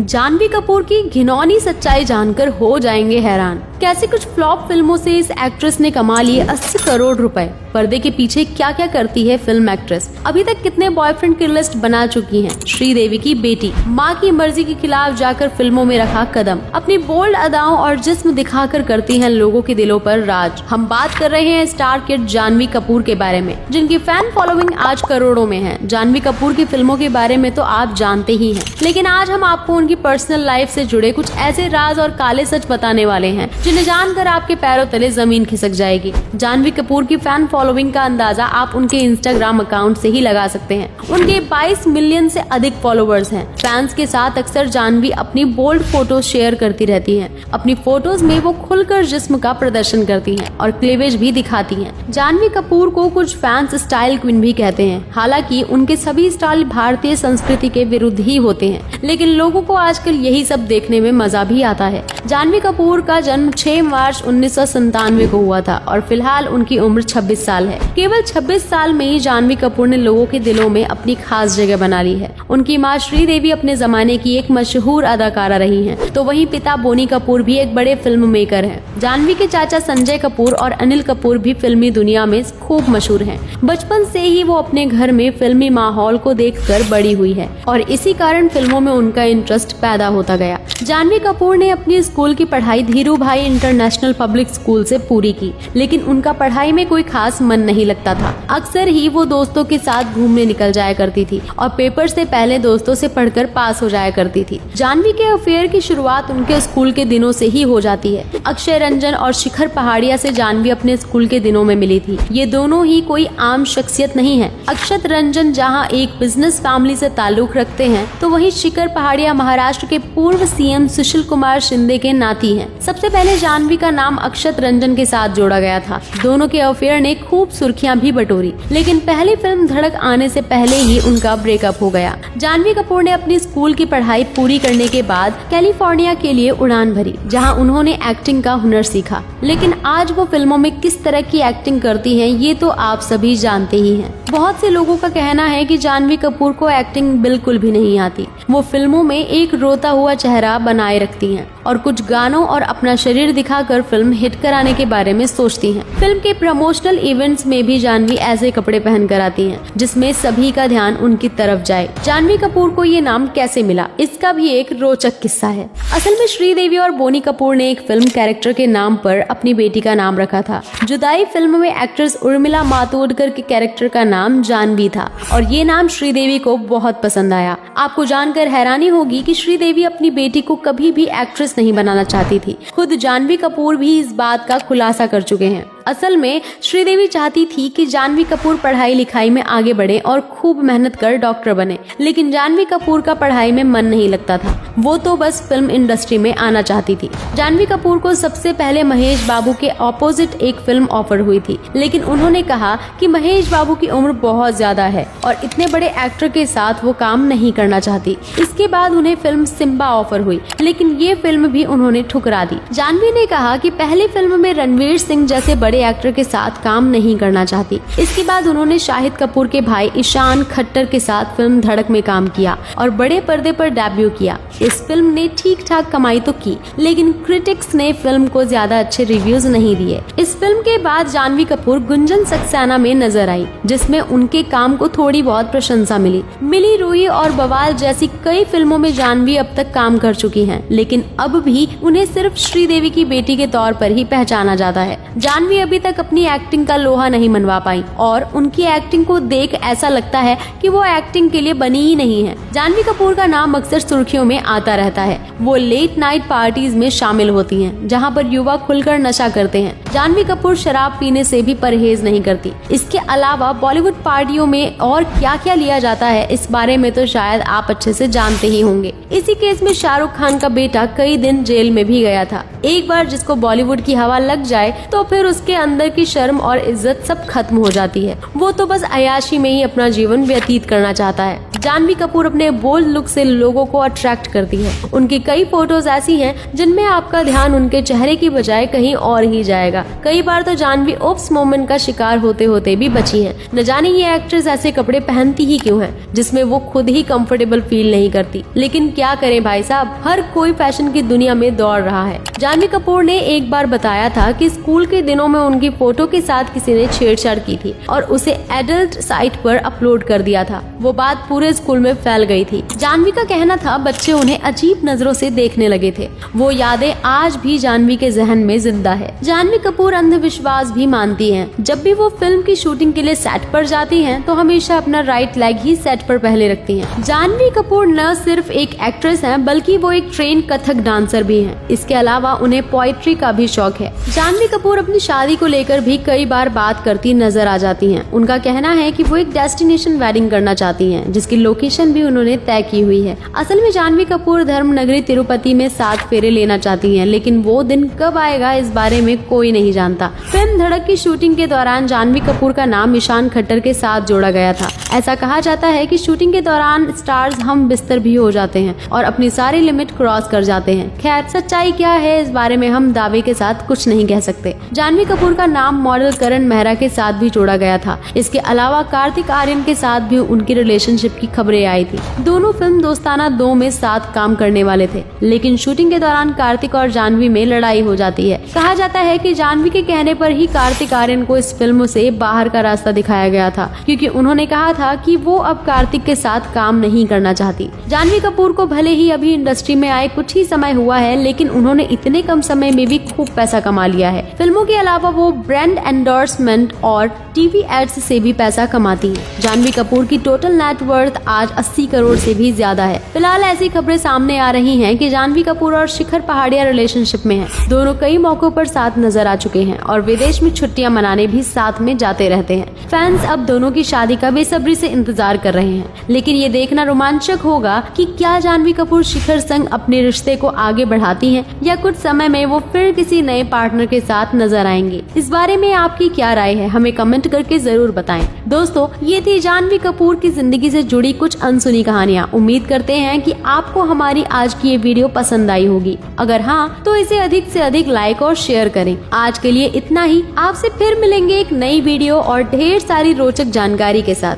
जानवी कपूर की घिनौनी सच्चाई जानकर हो जाएंगे हैरान। कैसे कुछ फ्लॉप फिल्मों से इस एक्ट्रेस ने कमा लिए 80 करोड़ रुपए। पर्दे के पीछे क्या क्या करती है फिल्म एक्ट्रेस, अभी तक कितने बॉयफ्रेंड की लिस्ट बना चुकी हैं। श्रीदेवी की बेटी मां की मर्जी के खिलाफ जाकर फिल्मों में रखा कदम, अपनी बोल्ड अदाओं और जिस्म दिखाकर करती हैं लोगों के दिलों पर राज। हम बात कर रहे हैं स्टार किड जानवी कपूर के बारे में, जिनकी फैन फॉलोइंग आज करोड़ों में है। जानवी कपूर की फिल्मों के बारे में तो आप जानते ही हैं, लेकिन आज हम आपको उनकी पर्सनल लाइफ से जुड़े कुछ ऐसे राज और काले सच बताने वाले हैं जिन्हें जानकर आपके पैरों तले जमीन खिसक जाएगी। जानवी कपूर की फैन फॉलोइंग का अंदाजा आप उनके इंस्टाग्राम अकाउंट से ही लगा सकते हैं। उनके 22 मिलियन से अधिक फॉलोवर्स हैं। फैंस के साथ अक्सर जानवी अपनी बोल्ड फोटोज शेयर करती रहती हैं। अपनी फोटोज में वो खुलकर जिस्म का प्रदर्शन करती हैं और क्लीवेज भी दिखाती हैं। जानवी कपूर को कुछ फैंस स्टाइल क्वीन भी कहते हैं। हालांकि उनके सभी स्टाइल भारतीय संस्कृति के विरुद्ध ही होते हैं, लेकिन लोगों को आजकल यही सब देखने में मजा भी आता है। जानवी कपूर का जन्म 6 मार्च 1997 को हुआ था और फिलहाल उनकी उम्र 26 साल है। केवल 26 साल में ही जानवी कपूर ने लोगों के दिलों में अपनी खास जगह बना ली है। उनकी मां श्रीदेवी अपने जमाने की एक मशहूर अदाकारा रही हैं, तो वहीं पिता बोनी कपूर भी एक बड़े फिल्म मेकर हैं। जानवी के चाचा संजय कपूर और अनिल कपूर भी फिल्मी दुनिया में खूब मशहूर हैं। बचपन से ही वो अपने घर में फिल्मी माहौल को देखकर बड़ी हुई है और इसी कारण फिल्मों में उनका इंटरेस्ट पैदा होता गया। जानवी कपूर ने अपनी स्कूल की पढ़ाई धीरू भाई इंटरनेशनल पब्लिक स्कूल से पूरी की, लेकिन उनका पढ़ाई में कोई खास मन नहीं लगता था। अक्सर ही वो दोस्तों के साथ घूमने निकल जाया करती थी और पेपर से पहले दोस्तों से पढ़कर पास हो जाया करती थी। जानवी के अफेयर की शुरुआत उनके स्कूल के दिनों से ही हो जाती है। अक्षय रंजन और शिखर पहाड़िया से जानवी अपने स्कूल के दिनों में मिली थी। ये दोनों ही कोई आम शख्सियत नहीं है। अक्षय रंजन जहाँ एक बिजनेस फैमिली से ताल्लुक रखते हैं, तो वहीं शिखर पहाड़िया महाराष्ट्र के पूर्व सीएम सुशील कुमार शिंदे के नाती हैं। सबसे पहले जानवी का नाम अक्षत रंजन के साथ जोड़ा गया था। दोनों के अफेयर ने खूब सुर्खियां भी बटोरी, लेकिन पहली फिल्म धड़क आने से पहले ही उनका ब्रेकअप हो गया। जानवी कपूर ने अपनी स्कूल की पढ़ाई पूरी करने के बाद कैलिफोर्निया के लिए उड़ान भरी, जहां उन्होंने एक्टिंग का हुनर सीखा। लेकिन आज वो फिल्मों में किस तरह की एक्टिंग करती हैं, ये तो आप सभी जानते ही हैं। बहुत से लोगों का कहना है कि जानवी कपूर को एक्टिंग बिल्कुल भी नहीं आती। वो फिल्मों में एक रोता हुआ चेहरा बनाए रखती हैं और कुछ गानों और अपना शरीर दिखाकर फिल्म हिट कराने के बारे में सोचती हैं। फिल्म के प्रमोशनल इवेंट्स में भी जानवी ऐसे कपड़े पहनकर आती हैं जिसमें सभी का ध्यान उनकी तरफ जाए। जानवी कपूर को ये नाम कैसे मिला, इसका भी एक रोचक किस्सा है। असल में श्रीदेवी और बोनी कपूर ने एक फिल्म कैरेक्टर के नाम पर अपनी बेटी का नाम रखा था। जुदाई फिल्म में एक्ट्रेस उर्मिला मातोंडकर के कैरेक्टर का नाम जानवी था और ये नाम श्रीदेवी को बहुत पसंद आया। आपको जानकर हैरानी होगी कि श्रीदेवी अपनी बेटी को कभी भी एक्ट्रेस नहीं बनाना चाहती थी। खुद जानवी कपूर भी इस बात का खुलासा कर चुके हैं। असल में श्रीदेवी चाहती थी कि जानवी कपूर पढ़ाई लिखाई में आगे बढ़े और खूब मेहनत कर डॉक्टर बने, लेकिन जानवी कपूर का पढ़ाई में मन नहीं लगता था। वो तो बस फिल्म इंडस्ट्री में आना चाहती थी। जानवी कपूर को सबसे पहले महेश बाबू के ऑपोजिट एक फिल्म ऑफर हुई थी, लेकिन उन्होंने कहा कि महेश बाबू की उम्र बहुत ज्यादा है और इतने बड़े एक्टर के साथ वो काम नहीं करना चाहती। इसके बाद उन्हें फिल्म सिम्बा ऑफर हुई, लेकिन ये फिल्म भी उन्होंने ठुकरा दी। जानवी ने कहा कि पहली फिल्म में रणवीर सिंह जैसे बड़े एक्टर के साथ काम नहीं करना चाहती। इसके बाद उन्होंने शाहिद कपूर के भाई ईशान खट्टर के साथ फिल्म धड़क में काम किया और बड़े पर्दे पर डेब्यू किया। इस फिल्म ने ठीक ठाक कमाई तो की, लेकिन क्रिटिक्स ने फिल्म को ज्यादा अच्छे रिव्यूज नहीं दिए। इस फिल्म के बाद जानवी कपूर गुंजन सक्सेना में नजर आई, जिसमें उनके काम को थोड़ी बहुत प्रशंसा मिली। मिली रूही और बवाल जैसी कई फिल्मों में जानवी अब तक काम कर चुकी हैं, लेकिन अब भी उन्हें सिर्फ श्रीदेवी की बेटी के तौर पर ही पहचाना जाता है। जानवी अभी तक अपनी एक्टिंग का लोहा नहीं मनवा पाई और उनकी एक्टिंग को देख ऐसा लगता है कि वो एक्टिंग के लिए बनी ही नहीं है। जानवी कपूर का नाम अक्सर सुर्खियों में आता रहता है। वो लेट नाइट पार्टीज में शामिल होती हैं, जहां पर युवा खुलकर नशा करते हैं। जानवी कपूर शराब पीने से भी परहेज नहीं करती। इसके अलावा बॉलीवुड पार्टियों में और क्या क्या लिया जाता है, इस बारे में तो शायद आप अच्छे से जानते ही होंगे। इसी केस में शाहरुख खान का बेटा कई दिन जेल में भी गया था। एक बार जिसको बॉलीवुड की हवा लग जाए तो फिर उसके अंदर की शर्म और इज्जत सब खत्म हो जाती है। वो तो बस अयाशी में ही अपना जीवन व्यतीत करना चाहता है। जानवी कपूर अपने बोल्ड लुक से लोगों को अट्रैक्ट करती है। उनकी कई फोटोज ऐसी हैं जिनमें आपका ध्यान उनके चेहरे की बजाय कहीं और ही जाएगा। कई बार तो जानवी ओप्स मोमेंट का शिकार होते होते भी बची हैं। न जाने ये एक्ट्रेस ऐसे कपड़े पहनती ही क्यों है जिसमें वो खुद ही कंफर्टेबल फील नहीं करती। लेकिन क्या करें भाई साहब, हर कोई फैशन की दुनिया में दौड़ रहा है। जानवी कपूर ने एक बार बताया था कि स्कूल के दिनों में उनकी फोटो के साथ किसी ने छेड़छाड़ की थी और उसे एडल्ट साइट पर अपलोड कर दिया था। वो बात पूरे स्कूल में फैल गई थी। जानवी का कहना था बच्चे उन्हें अजीब नजरों से देखने लगे थे। वो यादें आज भी जानवी के जहन में जिंदा है। जानवी कपूर अंधविश्वास भी मानती हैं। जब भी वो फिल्म की शूटिंग के लिए सेट पर जाती हैं तो हमेशा अपना राइट लेग ही सेट पर पहले रखती हैं। जानवी कपूर न सिर्फ एक एक्ट्रेस हैं बल्कि वो एक ट्रेन कथक डांसर भी हैं। इसके अलावा उन्हें पोएट्री का भी शौक है। जानवी कपूर अपनी शादी को लेकर भी कई बार बात करती नजर आ जाती हैं। उनका कहना है कि वो एक डेस्टिनेशन वेडिंग करना चाहती हैं जिसकी लोकेशन भी उन्होंने तय की हुई है। असल में जानवी कपूर धर्म नगरी तिरुपति में 7 फेरे लेना चाहती हैं, लेकिन वो दिन कब आएगा इस बारे में कोई नहीं जानता। फिल्म धड़क की शूटिंग के दौरान जानवी कपूर का नाम ईशान खट्टर के साथ जोड़ा गया था। ऐसा कहा जाता है कि शूटिंग के दौरान स्टार्स हम बिस्तर भी हो जाते हैं और अपनी सारी लिमिट क्रॉस कर जाते हैं। खैर सच्चाई क्या है इस बारे में हम दावे के साथ कुछ नहीं कह सकते। जानवी कपूर का नाम मॉडल करण मेहरा के साथ भी जोड़ा गया था। इसके अलावा कार्तिक आर्यन के साथ भी उनकी रिलेशनशिप की खबरें आई थी। दोनों फिल्म दोस्ताना 2 में साथ काम करने वाले थे, लेकिन शूटिंग के दौरान कार्तिक और जानवी में लड़ाई हो जाती है। कहा जाता है कि जानवी के कहने पर ही कार्तिक आर्यन को इस फिल्म से बाहर का रास्ता दिखाया गया था, क्योंकि उन्होंने कहा था कि वो अब कार्तिक के साथ काम नहीं करना चाहती। जानवी कपूर को भले ही अभी इंडस्ट्री में आए कुछ ही समय हुआ है, लेकिन उन्होंने इतने कम समय में भी खूब पैसा कमा लिया है। फिल्मों के अलावा वो ब्रांड एंडोर्समेंट और टीवी एड्स से भी पैसा कमाती है। जानवी कपूर की टोटल नेट वर्थ आज 80 करोड़ से भी ज्यादा है। फिलहाल ऐसी खबरें सामने आ रही हैं कि जानवी कपूर और शिखर पहाड़िया रिलेशनशिप में हैं। दोनों कई मौकों पर साथ नजर आ चुके हैं और विदेश में छुट्टियां मनाने भी साथ में जाते रहते हैं। फैंस अब दोनों की शादी का बेसब्री से इंतजार कर रहे हैं, लेकिन ये देखना रोमांचक होगा कि क्या जानवी कपूर शिखर संग अपने रिश्ते को आगे बढ़ाती हैं या कुछ समय में वो फिर किसी नए पार्टनर के साथ नजर आएंगे। इस बारे में आपकी क्या राय है, हमें कमेंट करके जरूर बताएं। दोस्तों, ये थी जानवी कपूर की जिंदगी से जुड़ी कुछ अनसुनी कहानियाँ। उम्मीद करते हैं कि आपको हमारी आज की ये वीडियो पसंद आई होगी। अगर हाँ तो इसे अधिक से अधिक लाइक और शेयर करें। आज के लिए इतना ही। आपसे फिर मिलेंगे एक नई वीडियो और ढेर सारी रोचक जानकारी के साथ।